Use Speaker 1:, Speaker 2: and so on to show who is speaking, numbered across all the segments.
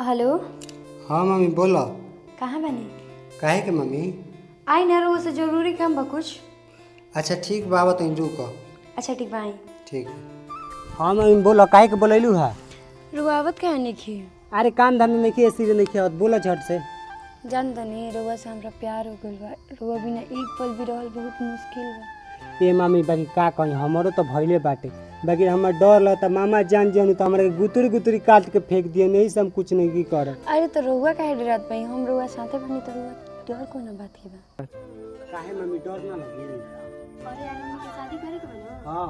Speaker 1: Hello.
Speaker 2: हाँ mummy बोलो।
Speaker 1: कहाँ बनी?
Speaker 2: काहे के मम्मी?
Speaker 1: आई ना रो से जरूरी काम बा कुछ।
Speaker 2: अच्छा ठीक बाबा तुम रुको।
Speaker 1: अच्छा ठीक बा आई।
Speaker 2: ठीक। हाँ मम्मी बोलो काहे के बोलैलू है?
Speaker 1: रुआवत काहे नहीं?
Speaker 2: अरे काम धंधा नहीं किए सीधे नहीं किया बोलो झट से।
Speaker 1: जान तनी रुआ से हमरा प्यार हो गइल बा। रुआ बिना एक पल भी रहल बहुत मुश्किल बा।
Speaker 2: ये मामी बाकी का कहीं हमरो तो भइले बाटे बाकी हमर डर लगता मामा जान जान तो हमरा गुतरी गुतरी काट के फेंक दिए नहीं से हम कुछ नहीं की कर।
Speaker 1: अरे तो रुआ काहे डरत बई? हम रुआ साथे बनी तो रुआ डर कोनो बात के बा?
Speaker 2: काहे मम्मी डर ना लगे?
Speaker 1: अरे यार हमनी के शादी करे के बा ना।
Speaker 2: हां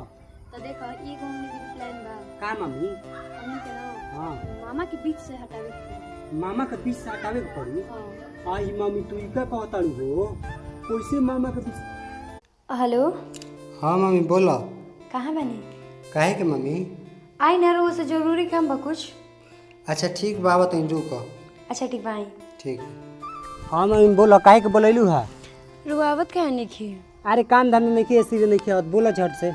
Speaker 1: तो देखो ई घूमने के प्लान बा।
Speaker 2: का मम्मी?
Speaker 1: हमनी के ना
Speaker 2: हां
Speaker 1: मामा के बीच से हटावे के।
Speaker 2: मामा के बीच से हटावे के पड़ी?
Speaker 1: हां।
Speaker 2: आई मम्मी तू ई का कहताड़ू हो? कैसे मामा के बीच?
Speaker 1: हेलो।
Speaker 2: हाँ मम्मी बोलो।
Speaker 1: कहाँ बनी?
Speaker 2: काहे के मम्मी?
Speaker 1: आई ना रो से जरूरी काम बा कुछ।
Speaker 2: अच्छा ठीक बाबा तुम रुको।
Speaker 1: अच्छा ठीक बा आई।
Speaker 2: ठीक। हाँ मम्मी बोलो काहे के बोलैलू है?
Speaker 1: रुआवत काहे नहीं?
Speaker 2: अरे काम धंधा नहीं किए सीधे नहीं किया बोलो झट से।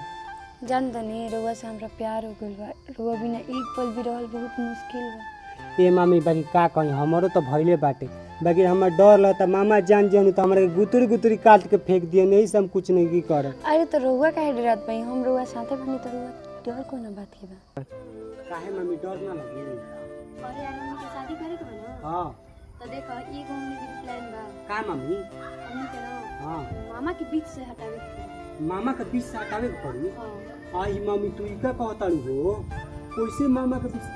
Speaker 1: जान तनी रुआ से हमरा प्यार हो गइल बा। रुआ बिना एक पल भी रहल बहुत मुश्किल बा।
Speaker 2: ये मामी बाकी का कहीं हमरो तो भइले बाटे बाकी हमर डर लगता मामा जान जान तो हमरा गुतरी गुतरी काट के फेंक दिए नहीं से हम कुछ नहीं की कर।
Speaker 1: अरे तो रुआ काहे डरत बई? हम रुआ साथे बनी तो रुआ डर कोनो बात के बा?
Speaker 2: काहे मम्मी डर ना लगे?
Speaker 1: अरे यार हमनी के शादी करे के बा ना।
Speaker 2: हां
Speaker 1: तो देखो ई घूमने के प्लान बा।
Speaker 2: का मम्मी?
Speaker 1: हमनी के ना
Speaker 2: हां
Speaker 1: मामा के बीच से हटावे के।
Speaker 2: मामा के बीच से हटावे के पड़ी?
Speaker 1: हां।
Speaker 2: आई मम्मी तू ई का कहताड़ू हो? कैसे मामा के बीच?